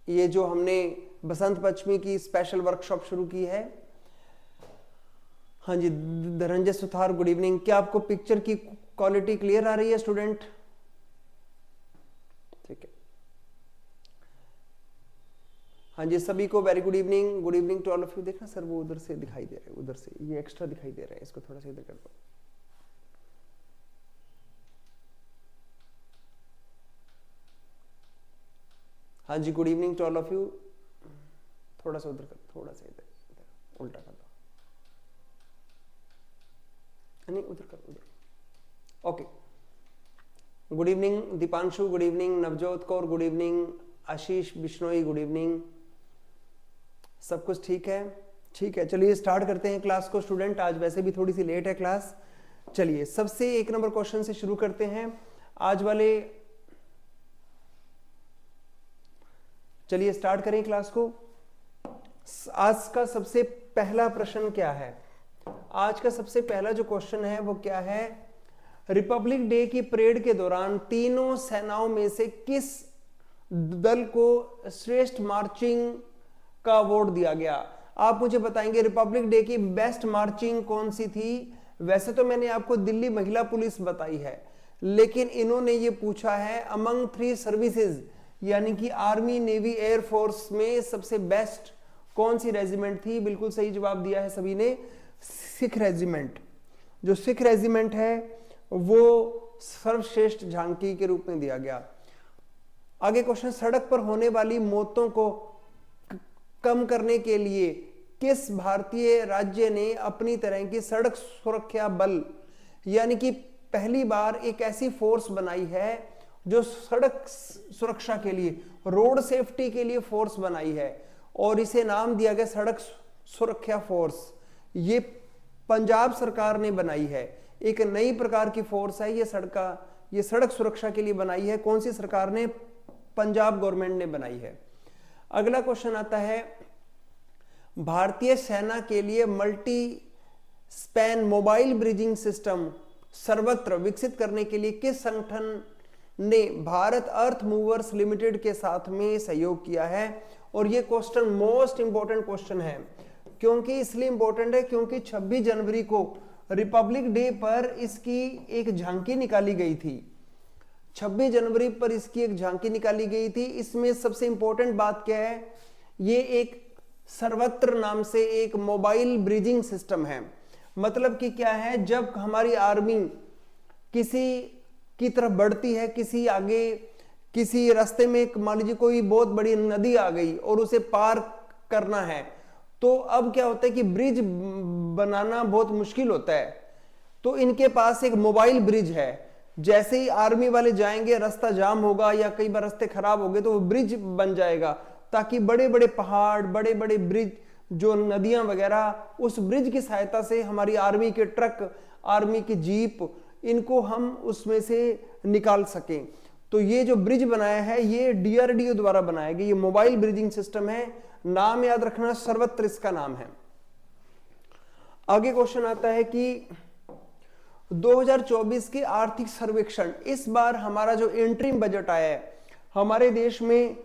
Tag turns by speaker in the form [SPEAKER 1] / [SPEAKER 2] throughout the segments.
[SPEAKER 1] ये जो हमने बसंत पंचमी की स्पेशल वर्कशॉप शुरू की है। हाँ जी, धनंजय सुथार गुड इवनिंग। क्या आपको पिक्चर की क्वालिटी क्लियर आ रही है स्टूडेंट? ठीक है, हाँ जी, सभी को very good evening. Good evening to all of you. देखना सर वो उधर से दिखाई दे रहा है, उधर से ये एक्स्ट्रा दिखाई दे रहा है, इसको थोड़ा सा इधर कर दो। हाँ जी, good evening to all of you. थोड़ा सा उधर कर, थोड़ा सा इधर उल्टा कर दो, नहीं उधर कर, उधर। Okay, good evening Deepanshu, good evening Navjot Kaur, good evening Ashish Bishnoi, good evening. सब कुछ ठीक है? ठीक है, चलिए स्टार्ट करते हैं क्लास को स्टूडेंट। आज वैसे भी थोड़ी सी लेट है क्लास। चलिए सबसे 1 नंबर क्वेश्चन से शुरू करते हैं आज वाले। चलिए स्टार्ट करें क्लास को। आज का सबसे पहला प्रश्न क्या है? आज का सबसे पहला जो क्वेश्चन है वो क्या है? रिपब्लिक डे की परेड के दौरान तीनों सेनाओं में से किस दल को श्रेष्ठ मार्चिंग का अवार्ड दिया गया? आप मुझे बताएंगे रिपब्लिक डे की बेस्ट मार्चिंग कौन सी थी? वैसे तो मैंने आपको दिल्ली महिला पुलिस बताई है, लेकिन इन्होंने ये पूछा है अमंग 3 सर्विसेज, यानी कि आर्मी, नेवी, एयरफोर्स में सबसे बेस्ट कौन सी रेजिमेंट थी? बिल्कुल सही जवाब दिया है सभी ने, सिख रेजिमेंट। जो सिख रेजिमेंट है वो सर्वश्रेष्ठ झांकी के रूप में दिया गया। आगे क्वेश्चन, सड़क पर होने वाली मौतों को कम करने के लिए किस भारतीय राज्य ने अपनी तरह की सड़क सुरक्षा बल, यानी कि पहली बार एक ऐसी फोर्स बनाई है जो सड़क सुरक्षा के लिए, रोड सेफ्टी के लिए फोर्स बनाई है, और इसे नाम दिया गया सड़क सुरक्षा फोर्स। ये पंजाब सरकार ने बनाई है, एक नई प्रकार की फोर्स है ये सड़क सुरक्षा के लिए बनाई है। कौन सी सरकार ने? पंजाब गवर्नमेंट ने बनाई है। अगला क्वेश्चन आता है, भारतीय सेना के लिए multi span mobile bridging system सर्वत्र विकसित करने के लिए किस संगठन ने भारत अर्थ मूवर्स लिमिटेड के साथ में सहयोग किया है? और ये क्वेश्चन मोस्ट इंपोर्टेंट क्वेश्चन है। क्योंकि इसलिए इंपॉर्टेंट है क्योंकि 26 जनवरी को रिपब्लिक डे पर इसकी एक झांकी निकाली गई थी। 26 जनवरी पर इसकी एक झांकी निकाली गई थी। इसमें सबसे इंपॉर्टेंट बात क्या है? ये एक सर्वत्र नाम से एक मोबाइल ब्रिजिंग सिस्टम है। मतलब कि क्या है, जब हमारी आर्मी किसी की तरफ बढ़ती है, किसी रास्ते में मान लीजिए कोई बहुत बड़ी नदी आ गई और उसे पार करना है, तो अब क्या होता है कि ब्रिज बनाना बहुत मुश्किल होता है। तो इनके पास एक मोबाइल ब्रिज है। जैसे ही आर्मी वाले जाएंगे, रास्ता जाम होगा या कई बार रास्ते खराब हो गए, तो वो ब्रिज बन जाएगा, ताकि बड़े बड़े पहाड़, बड़े बड़े ब्रिज, जो नदियां वगैरह, उस ब्रिज की सहायता से हमारी आर्मी के ट्रक, आर्मी की जीप, इनको हम उसमें से निकाल सकें। तो ये जो ब्रिज बनाया है ये डीआरडीओ द्वारा बनाया गया, ये मोबाइल ब्रिजिंग सिस्टम है। नाम याद रखना, सर्वत्र इसका नाम है। आगे क्वेश्चन आता है कि 2024 के आर्थिक सर्वेक्षण, इस बार हमारा जो इंटरिम बजट आया है, हमारे देश में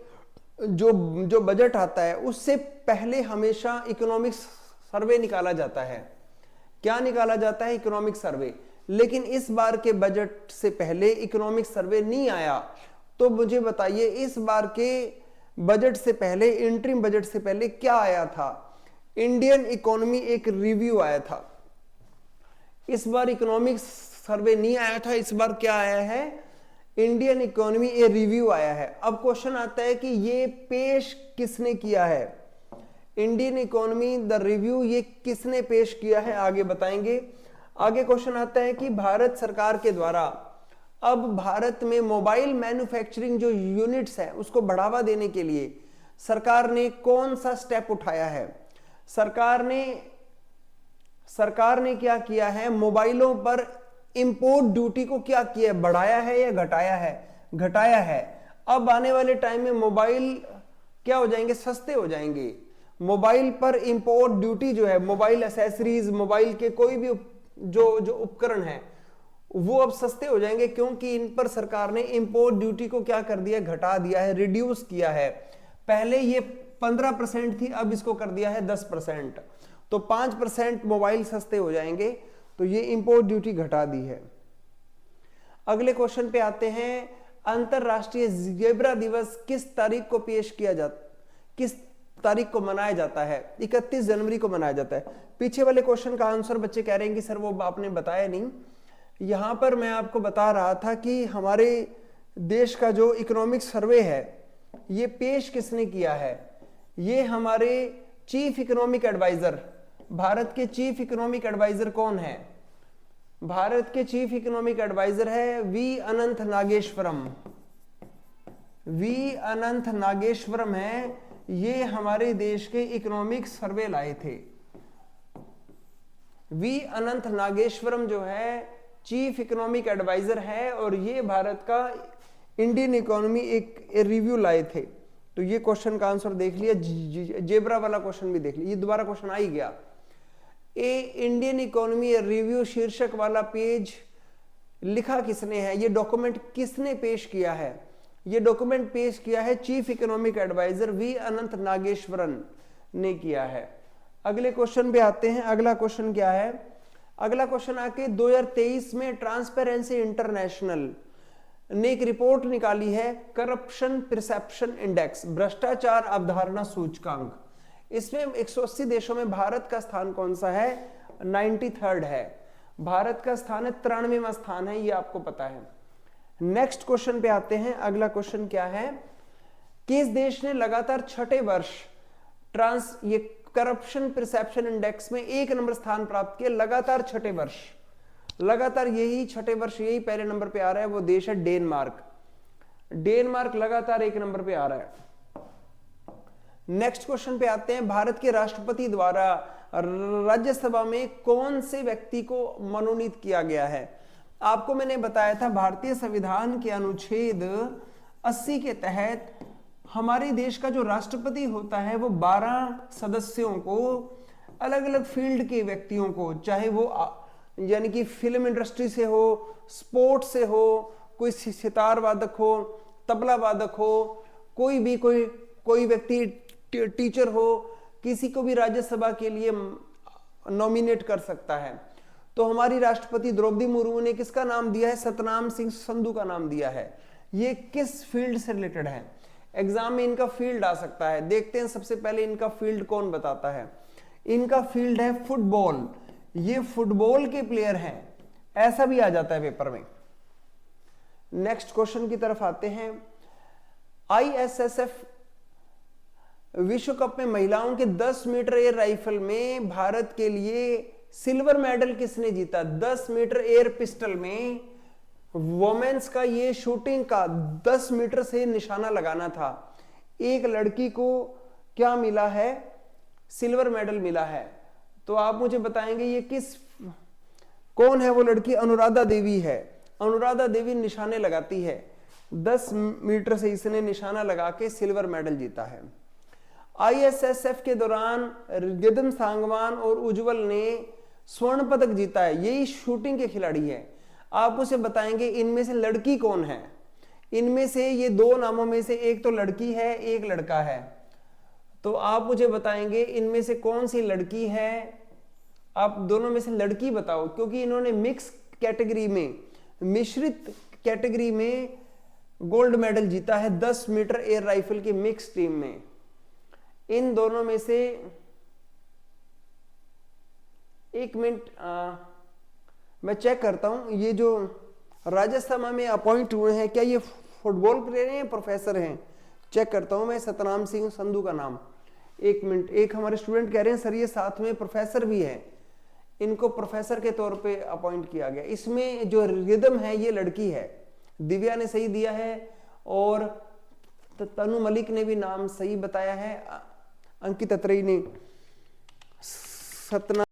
[SPEAKER 1] जो बजट आता है उससे पहले हमेशा इकोनॉमिक सर्वे निकाला जाता है। क्या निकाला जाता है? Economic survey. लेकिन इस बार के बजट से पहले इकोनॉमिक सर्वे नहीं आया। तो मुझे बताइए इस बार के बजट से पहले, इंटरिम बजट से पहले क्या आया था? इंडियन इकोनॉमी एक रिव्यू आया था। इस बार इकोनॉमिक सर्वे नहीं आया था, इस बार क्या आया है? इंडियन इकोनॉमी ए रिव्यू आया है। अब क्वेश्चन आता है कि ये पेश किसने किया है? इंडियन इकोनॉमी द रिव्यू, ये किसने पेश किया है? आगे बताएंगे। आगे क्वेश्चन आता है कि भारत सरकार के द्वारा अब भारत में मोबाइल मैन्युफैक्चरिंग जो यूनिट्स है उसको बढ़ावा देने के लिए सरकार ने कौन सा स्टेप उठाया है? सरकार ने क्या किया है? मोबाइलों पर इंपोर्ट ड्यूटी को क्या किया? बढ़ाया है या घटाया है? घटाया है। अब आने वाले टाइम में मोबाइल क्या हो जाएंगे? सस्ते हो जाएंगे। मोबाइल पर इंपोर्ट ड्यूटी जो है, मोबाइल एसेसरीज, मोबाइल के कोई भी जो उपकरण है वो अब सस्ते हो जाएंगे, क्योंकि इन पर सरकार ने इंपोर्ट ड्यूटी को क्या कर दिया? घटा दिया है, रिड्यूस किया है। पहले ये 15% थी, अब इसको कर दिया है 10%, तो 5% मोबाइल सस्ते हो जाएंगे, तो ये इंपोर्ट ड्यूटी घटा दी है। अगले क्वेश्चन पे आते हैं, अंतरराष्ट्रीय जेब्रा दिवस किस तारीख को किस तारीख को मनाया जाता है? 31 जनवरी को मनाया जाता है। पीछे वाले क्वेश्चन का आंसर बच्चे कह रहे हैं कि सर वो आपने बताया नहीं। यहां पर मैं आपको बता रहा था कि हमारे देश का जो इकोनॉमिक सर्वे है ये पेश किसने किया है? ये हमारे चीफ इकोनॉमिक एडवाइजर, भारत के चीफ इकोनॉमिक एडवाइजर कौन है? भारत के चीफ इकोनॉमिक एडवाइजर है वी अनंत नागेश्वरम। वी अनंत नागेश्वरम है, ये हमारे देश के इकोनॉमिक सर्वे लाए थे। वी अनंत नागेश्वरम जो है चीफ इकोनॉमिक एडवाइजर है, और ये भारत का इंडियन इकोनॉमी एक रिव्यू लाए थे। तो ये क्वेश्चन का आंसर देख लिया, जेब्रा वाला क्वेश्चन भी देख लिया, ये दोबारा क्वेश्चन आ ही गया। ए इंडियन इकोनॉमी रिव्यू शीर्षक वाला पेज लिखा किसने है? ये डॉक्यूमेंट किसने पेश किया है? ये डॉक्यूमेंट पेश किया है चीफ इकोनॉमिक एडवाइजर वी अनंत नागेश्वरन ने किया है। अगले क्वेश्चन पे आते हैं। अगला क्वेश्चन क्या है? अगला क्वेश्चन आके 2023 में ट्रांसपेरेंसी इंटरनेशनल ने एक रिपोर्ट निकाली है, करप्शन परसेप्शन इंडेक्स, भ्रष्टाचार अवधारणा सूचकांक। इसमें 180 देशों में भारत का स्थान कौन सा है? 93rd है। भारत का स्थान है 93वां स्थान है, ये आपको पता है। नेक्स्ट क्वेश्चन पे आते हैं। अगला क्वेश्चन क्या है? किस देश ने लगातार छठे वर्ष ये करप्शन परसेप्शन इंडेक्स में 1 नंबर स्थान प्राप्त किया? लगातार छठे वर्ष, लगातार यही छठे वर्ष यही पहले नंबर पे आ रहा है, वो देश है डेनमार्क। डेनमार्क लगातार 1 नंबर पे आ रहा है। नेक्स्ट क्वेश्चन पे आते हैं। भारत के राष्ट्रपति द्वारा राज्यसभा में कौन से व्यक्ति को मनोनीत किया गया है? आपको मैंने बताया था भारतीय संविधान के अनुच्छेद 80 के तहत हमारे देश का जो राष्ट्रपति होता है वो 12 सदस्यों को, अलग अलग फील्ड के व्यक्तियों को, चाहे वो यानी कि फिल्म इंडस्ट्री से हो, स्पोर्ट्स से हो, कोई सितार वादक हो, तबला वादक हो, कोई व्यक्ति टीचर हो, किसी को भी राज्यसभा के लिए नॉमिनेट कर सकता है। तो हमारी राष्ट्रपति द्रौपदी मुर्मू ने किसका नाम दिया है? सतनाम सिंह संधू का नाम दिया है। ये किस फील्ड से रिलेटेड है? एग्जाम में इनका फील्ड आ सकता है। देखते हैं सबसे पहले इनका फील्ड कौन बताता है। इनका फील्ड है फुटबॉल, ये फुटबॉल के प्लेयर हैं, ऐसा भी आ जाता है पेपर में। नेक्स्ट क्वेश्चन की तरफ आते हैं। ISSF विश्व कप में महिलाओं के 10 मीटर एयर राइफल में भारत के लिए सिल्वर मेडल किसने जीता? 10 मीटर एयर पिस्टल में वोमेन्स का ये शूटिंग का 10 मीटर से निशाना लगाना था। एक लड़की को क्या मिला है? सिल्वर मेडल मिला है। तो आप मुझे बताएंगे ये कौन है वो लड़की? अनुराधा देवी है। अनुराधा देवी निशाने लगाती है, 10 मीटर से इसने निशाना लगा के सिल्वर मेडल जीता है। ISSF के दौरान रिदम सांगवान और उज्जवल ने स्वर्ण पदक जीता है, यही शूटिंग के खिलाड़ी है। आप उसे बताएंगे इनमें से लड़की कौन है? इनमें से ये 2 नामों में से एक तो लड़की है, एक लड़का है। तो आप मुझे बताएंगे इनमें से कौन सी लड़की है? आप दोनों में से लड़की बताओ, क्योंकि इन्होंने मिक्स कैटेगरी में, मिश्रित कैटेगरी में गोल्ड मेडल जीता है 10 मीटर एयर राइफल की मिक्स टीम में। इन दोनों में से एक मिनट मैं चेक करता हूं, ये जो राज्यसभा में अपॉइंट हुए हैं क्या ये फुटबॉल प्लेयर हैं या प्रोफेसर हैं? चेक करता हूं मैं सतनाम सिंह संधू का नाम। एक मिनट, एक हमारे स्टूडेंट कह रहे हैं सर ये साथ में प्रोफेसर भी है, इनको प्रोफेसर के तौर पे अपॉइंट किया गया। इसमें जो रिदम है ये लड़की है, दिव्या ने सही दिया है और तनु मलिक ने भी नाम सही बताया है, अंकित अत्रेय ने, सतना